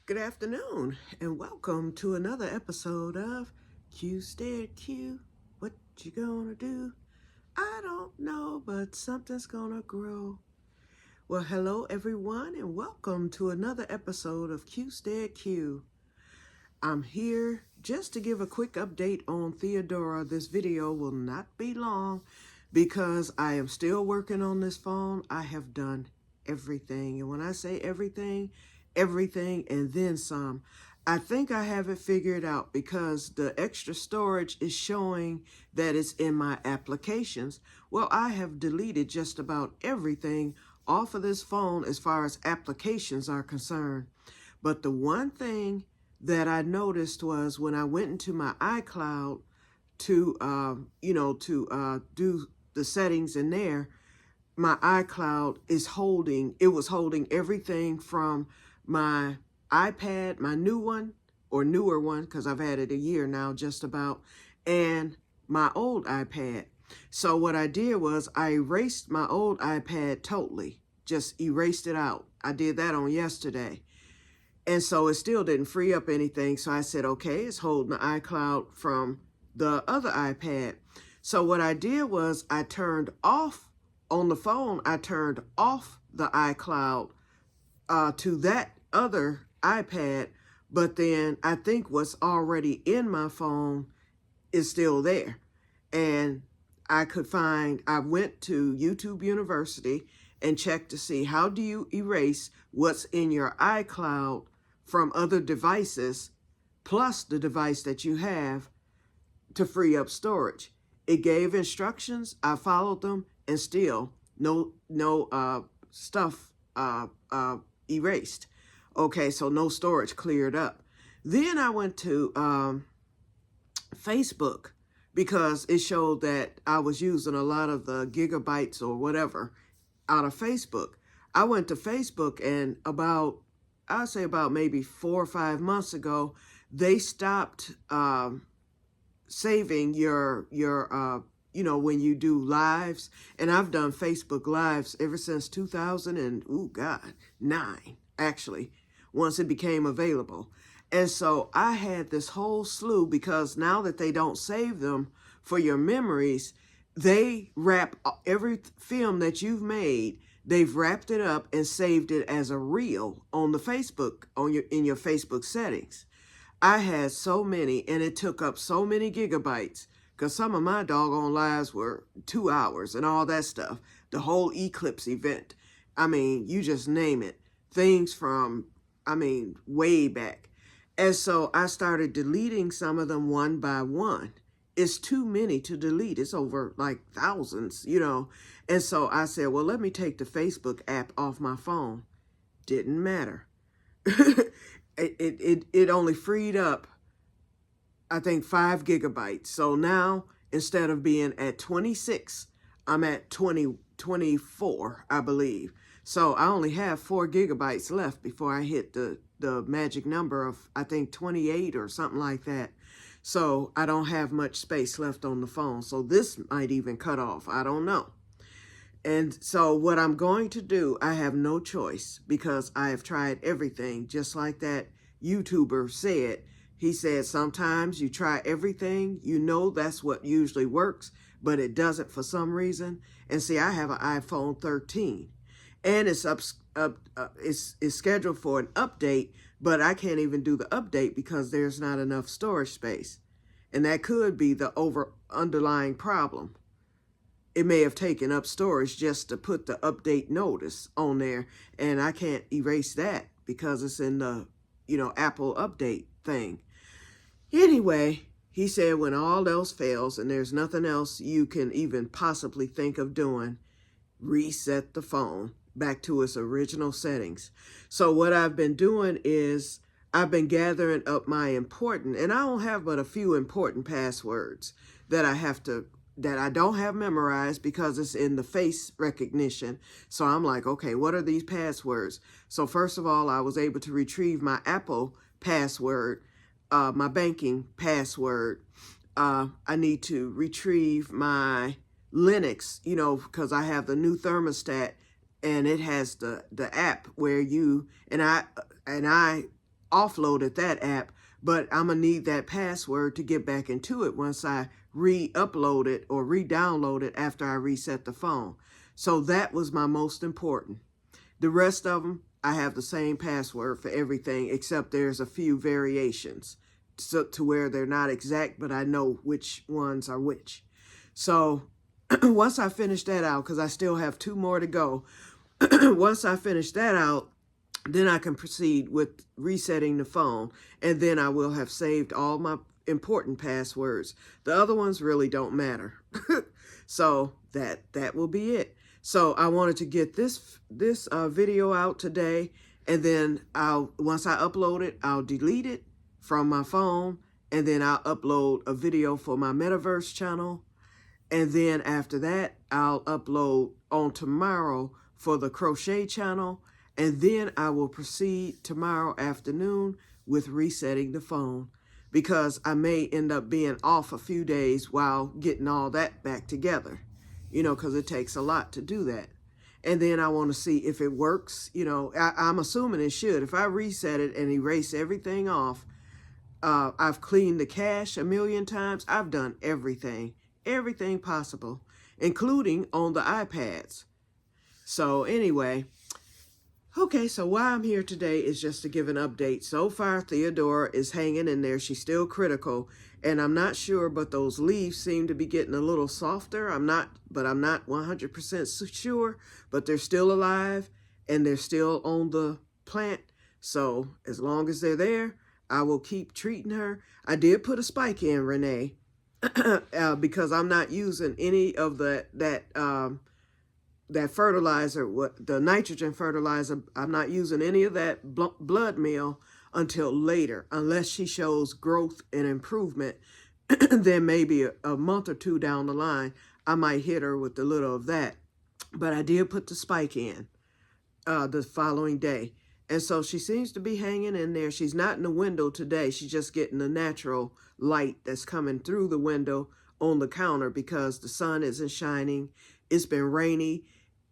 Good afternoon, and welcome to another episode of Que-stead-Que. What you gonna do? I don't know, but something's gonna grow. Well, hello everyone, and welcome to another episode of Que-stead-Que. I'm here just to give a quick update on Theodora. This video will not be long because I am still working on this phone. I have done everything, and when I say everything, everything and then some. I think I have it figured out because the extra storage is showing that it's in my applications. Well, I have deleted just about everything off of this phone as far as applications are concerned. But the one thing that I noticed was when I went into my iCloud to, do the settings in there, my iCloud was holding everything from my iPad, my new one, or newer one, because I've had it a year now, just about, and my old iPad. So what I did was I erased my old iPad totally, just erased it out. I did that on yesterday. And so it still didn't free up anything. So I said, okay, it's holding the iCloud from the other iPad. So what I did was I turned off on the phone, I turned off the iCloud to that other iPad, but then I think what's already in my phone is still there. And I went to YouTube University and checked to see how do you erase what's in your iCloud from other devices, plus the device that you have, to free up storage. It gave instructions, I followed them, and still no stuff erased. Okay, so no storage cleared up. Then I went to Facebook because it showed that I was using a lot of the gigabytes or whatever out of Facebook. I went to Facebook, and I'd say about maybe 4 or 5 months ago, they stopped saving your when you do lives. And I've done Facebook lives ever since 2009, actually, once it became available. And so I had this whole slew, because now that they don't save them for your memories, they wrap every film that you've made, they've wrapped it up and saved it as a reel on the Facebook, in your Facebook settings. I had so many, and it took up so many gigabytes, because some of my doggone lives were 2 hours and all that stuff. The whole eclipse event. I mean, you just name it. Things from, way back. And so I started deleting some of them one by one. It's too many to delete. It's over like thousands, And so I said, well, let me take the Facebook app off my phone. Didn't matter. It only freed up, I think, 5 gigabytes. So now, instead of being at 26, I'm at 24, I believe. So I only have 4 gigabytes left before I hit the magic number of, I think, 28 or something like that. So I don't have much space left on the phone. So this might even cut off. I don't know. And so what I'm going to do, I have no choice, because I have tried everything, just like that YouTuber said. He said, sometimes you try everything, that's what usually works, but it doesn't for some reason. And see, I have an iPhone 13, and it's scheduled for an update, but I can't even do the update because there's not enough storage space. And that could be the underlying problem. It may have taken up storage just to put the update notice on there, and I can't erase that because it's in the, Apple update thing. Anyway, he said when all else fails and there's nothing else you can even possibly think of doing, reset the phone back to its original settings. So what I've been doing is I've been gathering up my important, and I don't have but a few important passwords that I don't have memorized because it's in the face recognition. So I'm like, okay, what are these passwords? So first of all, I was able to retrieve my Apple password, my banking password. I need to retrieve my Linux, because I have the new thermostat, and it has the app where I offloaded that app, but I'm going to need that password to get back into it once I re-upload it or re-download it after I reset the phone. So that was my most important. The rest of them, I have the same password for everything, except there's a few variations to where they're not exact, but I know which ones are which. So once I finish that out, because I still have 2 more to go, once I finish that out, then I can proceed with resetting the phone, and then I will have saved all my important passwords. The other ones really don't matter. So that will be it. So I wanted to get this video out today, and then once I upload it, I'll delete it from my phone, and then I'll upload a video for my Metaverse channel, and then after that, I'll upload on tomorrow for the crochet channel, and then I will proceed tomorrow afternoon with resetting the phone, because I may end up being off a few days while getting all that back together, you know, because it takes a lot to do that. And then I want to see if it works. You know, I'm assuming it should. If I reset it and erase everything off, I've cleaned the cache 1,000,000 times. I've done everything possible, including on the iPads. So anyway, okay, so why I'm here today is just to give an update. So far, Theodora is hanging in there. She's still critical, and I'm not sure, but those leaves seem to be getting a little softer. I'm not 100% sure, but they're still alive, and they're still on the plant. So as long as they're there, I will keep treating her. I did put a spike in, Renee, because I'm not using any of that fertilizer, the nitrogen fertilizer. I'm not using any of that blood meal until later, unless she shows growth and improvement. Then maybe a month or 2 down the line, I might hit her with a little of that. But I did put the spike in the following day. And so she seems to be hanging in there. She's not in the window today. She's just getting the natural light that's coming through the window on the counter because the sun isn't shining. It's been rainy.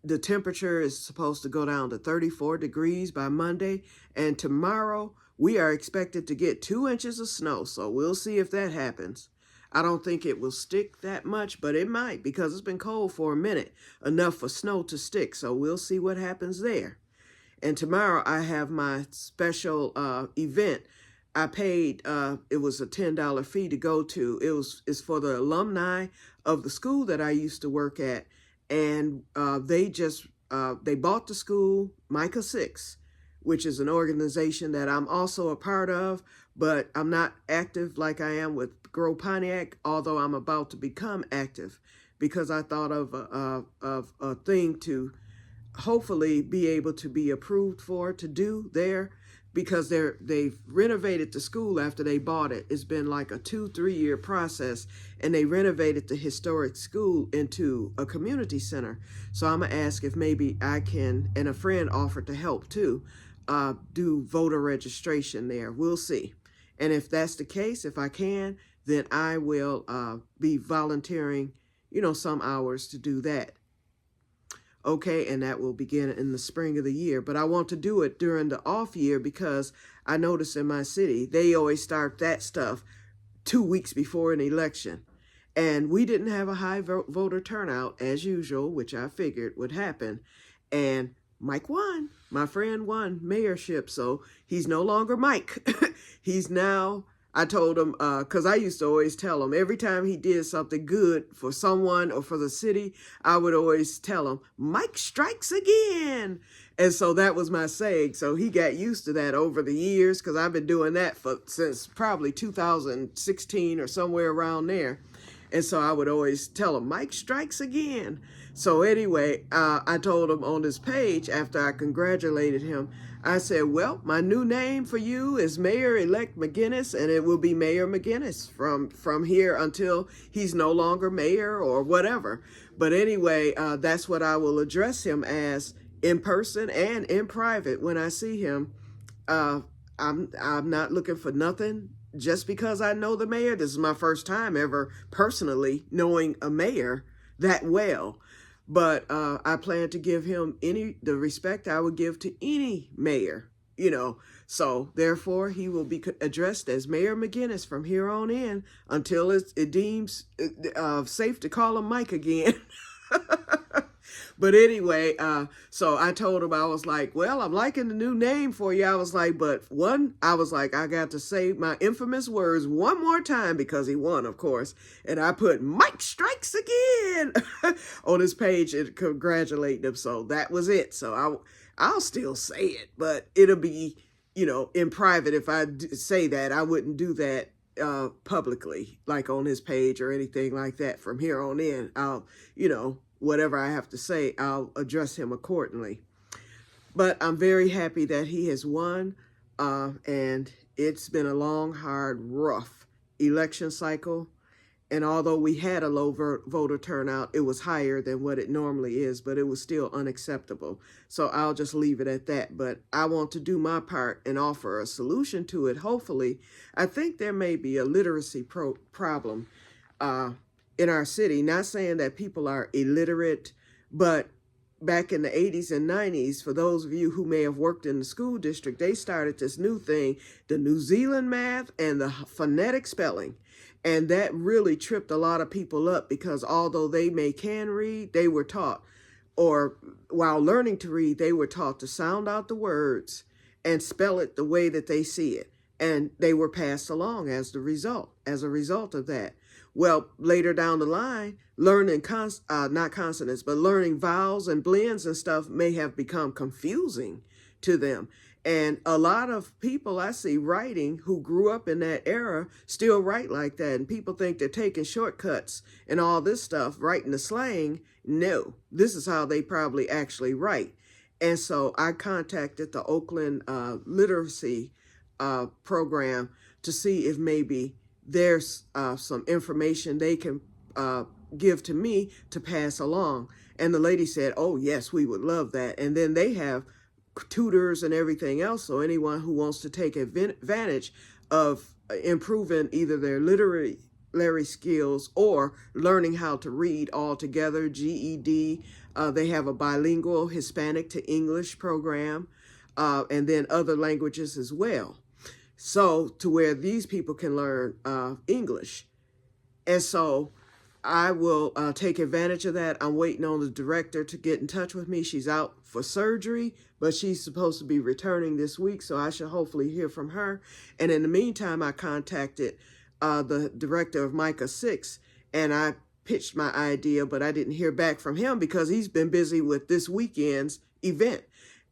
The temperature is supposed to go down to 34 degrees by Monday. And tomorrow, we are expected to get 2 inches of snow. So we'll see if that happens. I don't think it will stick that much, but it might, because it's been cold for a minute, enough for snow to stick. So we'll see what happens there. And tomorrow I have my special event. I paid, it was a $10 fee to go to. It's for the alumni of the school that I used to work at. And they bought the school, Micah 6, which is an organization that I'm also a part of, but I'm not active like I am with Grow Pontiac, although I'm about to become active, because I thought of a thing to hopefully be able to be approved for to do there, because they've renovated the school after they bought it. It's been like a 2-3 year process, and they renovated the historic school into a community center. So I'm gonna ask if maybe I can, and a friend offered to help too, do voter registration there. We'll see. And if that's the case, if I can, then I will be volunteering, you know, some hours to do that. Okay, and that will begin in the spring of the year. But I want to do it during the off year, because I notice in my city, they always start that stuff 2 weeks before an election. And we didn't have a high voter turnout, as usual, which I figured would happen. And Mike won. My friend won mayorship, so he's no longer Mike. He's now... I told him, because I used to always tell him, every time he did something good for someone or for the city, I would always tell him, Mike strikes again. And so that was my saying. So he got used to that over the years, because I've been doing that since probably 2016 or somewhere around there. And so I would always tell him, Mike strikes again. So anyway, I told him on his page, after I congratulated him, I said, well, my new name for you is Mayor-elect McGinnis, and it will be Mayor McGinnis from here until he's no longer mayor or whatever. But anyway, that's what I will address him as in person and in private when I see him. I'm not looking for nothing just because I know the mayor. This is my first time ever personally knowing a mayor that well. But I plan to give him the respect I would give to any mayor So therefore he will be addressed as Mayor McGinnis from here on in until it deems safe to call him Mike again. But anyway, so I told him, I was like, well, I'm liking the new name for you. I was like, but I got to say my infamous words one more time because he won, of course. And I put Mike strikes again on his page and congratulating him. So that was it. So I'll still say it, but it'll be, in private. If I say that, I wouldn't do that publicly, like on his page or anything like that. From here on in, I'll, whatever I have to say, I'll address him accordingly. But I'm very happy that he has won, and it's been a long, hard, rough election cycle. And although we had a low voter turnout, it was higher than what it normally is, but it was still unacceptable. So I'll just leave it at that. But I want to do my part and offer a solution to it. Hopefully, I think there may be a literacy problem in our city. Not saying that people are illiterate, but back in the 80s and 90s, for those of you who may have worked in the school district, they started this new thing, the New Zealand math and the phonetic spelling. And that really tripped a lot of people up because although they can read, they were taught, or while learning to read, they were taught to sound out the words and spell it the way that they see it. And they were passed along as a result of that. Well, later down the line, learning not consonants, but learning vowels and blends and stuff may have become confusing to them. And a lot of people I see writing who grew up in that era still write like that. And people think they're taking shortcuts and all this stuff, writing the slang. No, this is how they probably actually write. And so I contacted the Oakland literacy program to see if maybe there's some information they can give to me to pass along. And the lady said, oh, yes, we would love that. And then they have tutors and everything else. So anyone who wants to take advantage of improving either their literary skills or learning how to read altogether, GED, they have a bilingual Hispanic to English program, and then other languages as well. So to where these people can learn English. And so I will take advantage of that. I'm waiting on the director to get in touch with me. She's out for surgery, but she's supposed to be returning this week, so I should hopefully hear from her. And in the meantime, I contacted the director of Micah 6, and I pitched my idea, but I didn't hear back from him because he's been busy with this weekend's event.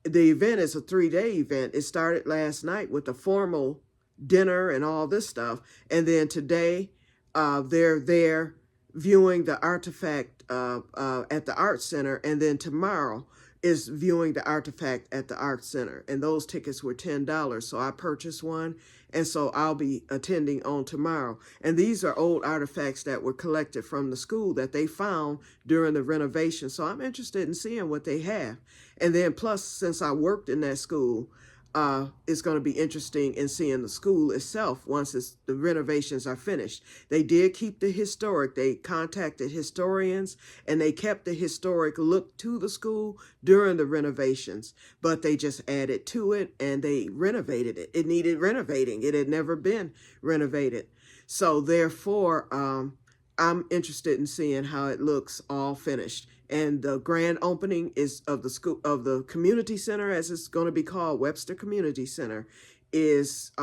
The event is a 3-day event. It started last night with a formal dinner and all this stuff, and then today they're there viewing the artifact at the Art Center, and then tomorrow is viewing the artifact at the Art Center. And those tickets were $10, so I purchased one, and so I'll be attending on tomorrow. And these are old artifacts that were collected from the school that they found during the renovation, so I'm interested in seeing what they have. And then plus, since I worked in that school, it's going to be interesting in seeing the school itself once the renovations are finished. They did keep the historic. They contacted historians and they kept the historic look to the school during the renovations, but they just added to it and they renovated it. It needed renovating. It had never been renovated. So therefore, I'm interested in seeing how it looks all finished. And the grand opening is of the community center, as it's going to be called, Webster Community Center, is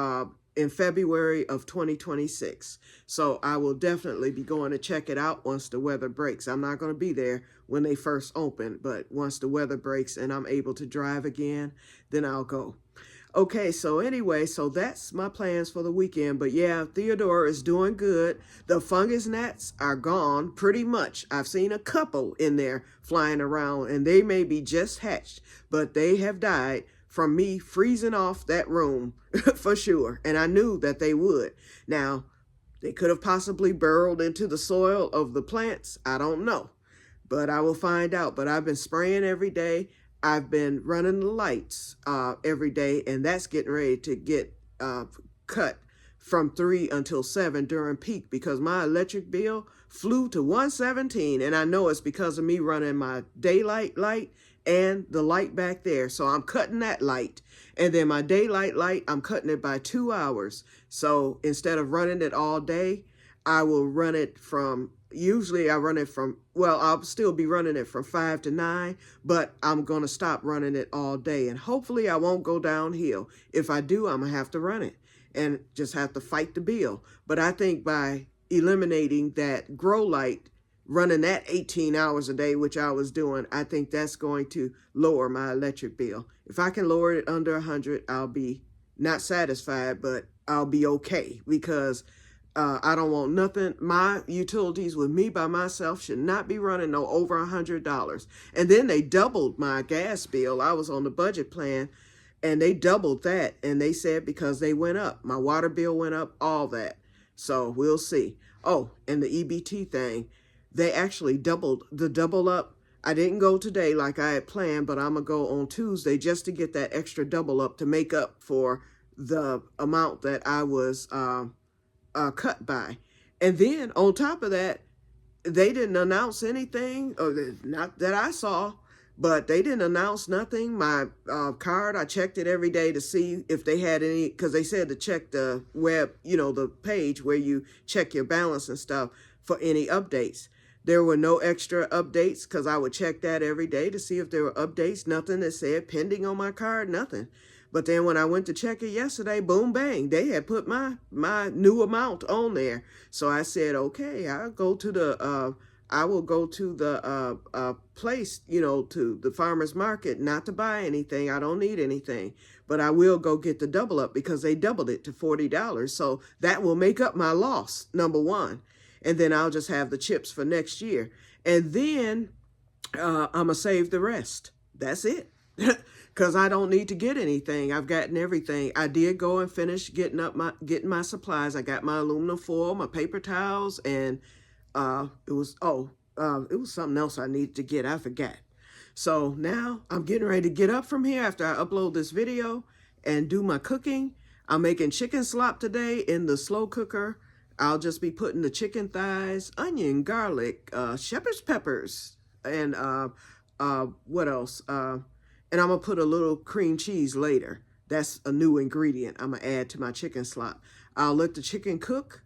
in February of 2026. So I will definitely be going to check it out once the weather breaks. I'm not going to be there when they first open, but once the weather breaks and I'm able to drive again, then I'll go. Okay, so anyway, so that's my plans for the weekend. But yeah, Theodora is doing good. The fungus gnats are gone pretty much. I've seen a couple in there flying around, and they may be just hatched, but they have died from me freezing off that room for sure. And I knew that they would. Now, they could have possibly burrowed into the soil of the plants. I don't know, but I will find out. But I've been spraying every day. I've been running the lights every day, and that's getting ready to get cut from 3 until 7 during peak because my electric bill flew to $117, and I know it's because of me running my daylight light and the light back there. So I'm cutting that light. And then my daylight light, I'm cutting it by 2 hours. So instead of running it all day, I will run it from, usually I run it from, well, I'll still be running it from 5 to 9, but I'm going to stop running it all day. And hopefully I won't go downhill. If I do, I'm going to have to run it and just have to fight the bill. But I think by eliminating that grow light, running that 18 hours a day, which I was doing, I think that's going to lower my electric bill. If I can lower it under 100, I'll be not satisfied, but I'll be okay, because I don't want nothing. My utilities with me by myself should not be running no over $100. And then they doubled my gas bill. I was on the budget plan, and they doubled that. And they said because they went up, my water bill went up, all that. So we'll see. Oh, and the EBT thing, they actually doubled the double up. I didn't go today like I had planned, but I'm going to go on Tuesday just to get that extra double up to make up for the amount that I was cut by. And then on top of that, they didn't announce anything, or not that I saw, but they didn't announce nothing. My card, I checked it every day to see if they had any, because they said to check the web, the page where you check your balance and stuff for any updates. There were no extra updates, because I would check that every day to see if there were updates. Nothing that said pending on my card, nothing. But then when I went to check it yesterday, boom, bang, they had put my new amount on there. So I said, okay, I will go to the place, to the farmer's market, not to buy anything. I don't need anything, but I will go get the double up, because they doubled it to $40. So that will make up my loss, number one. And then I'll just have the chips for next year. And then I'm going to save the rest. That's it. Because I don't need to get anything. I've gotten everything. I did go and finish getting my supplies. I got my aluminum foil, my paper towels, and it was something else I needed to get. I forgot. So now I'm getting ready to get up from here after I upload this video and do my cooking. I'm making chicken slop today in the slow cooker. I'll just be putting the chicken thighs, onion, garlic, shepherd's peppers, and what else? And I'm going to put a little cream cheese later. That's a new ingredient I'm going to add to my chicken slop. I'll let the chicken cook.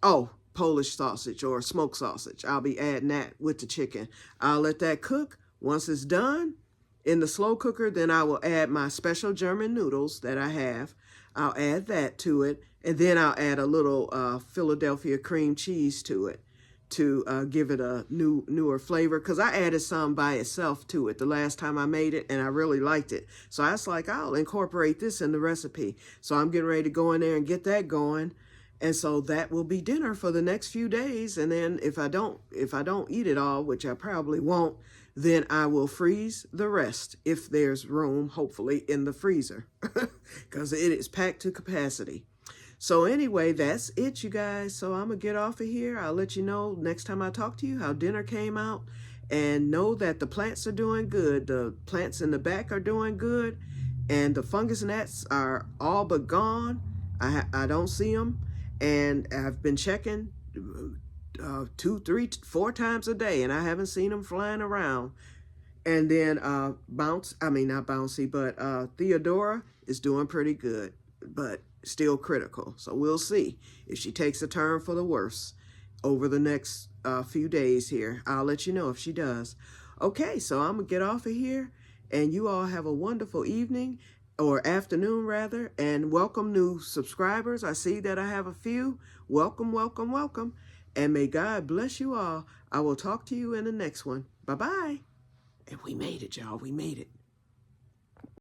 Oh, Polish sausage or smoked sausage. I'll be adding that with the chicken. I'll let that cook. Once it's done in the slow cooker, then I will add my special German noodles that I have. I'll add that to it. And then I'll add a little Philadelphia cream cheese to it to give it a newer flavor. Because I added some by itself to it the last time I made it, and I really liked it. So I was like, I'll incorporate this in the recipe. So I'm getting ready to go in there and get that going. And so that will be dinner for the next few days. And then if I don't eat it all, which I probably won't, then I will freeze the rest if there's room, hopefully, in the freezer, because it is packed to capacity. So anyway, that's it, you guys. So I'm going to get off of here. I'll let you know next time I talk to you how dinner came out. And know that the plants are doing good. The plants in the back are doing good. And the fungus gnats are all but gone. I don't see them. And I've been checking 2, 3, 4 times a day, and I haven't seen them flying around. And then Theodora is doing pretty good, but still critical. So we'll see if she takes a turn for the worse over the next few days here. I'll let you know if she does. Okay, so I'm gonna get off of here, and you all have a wonderful evening, or afternoon rather, and welcome new subscribers. I see that I have a few. Welcome, welcome, welcome. And may God bless you all. I will talk to you in the next one. Bye-bye. And we made it, y'all. We made it.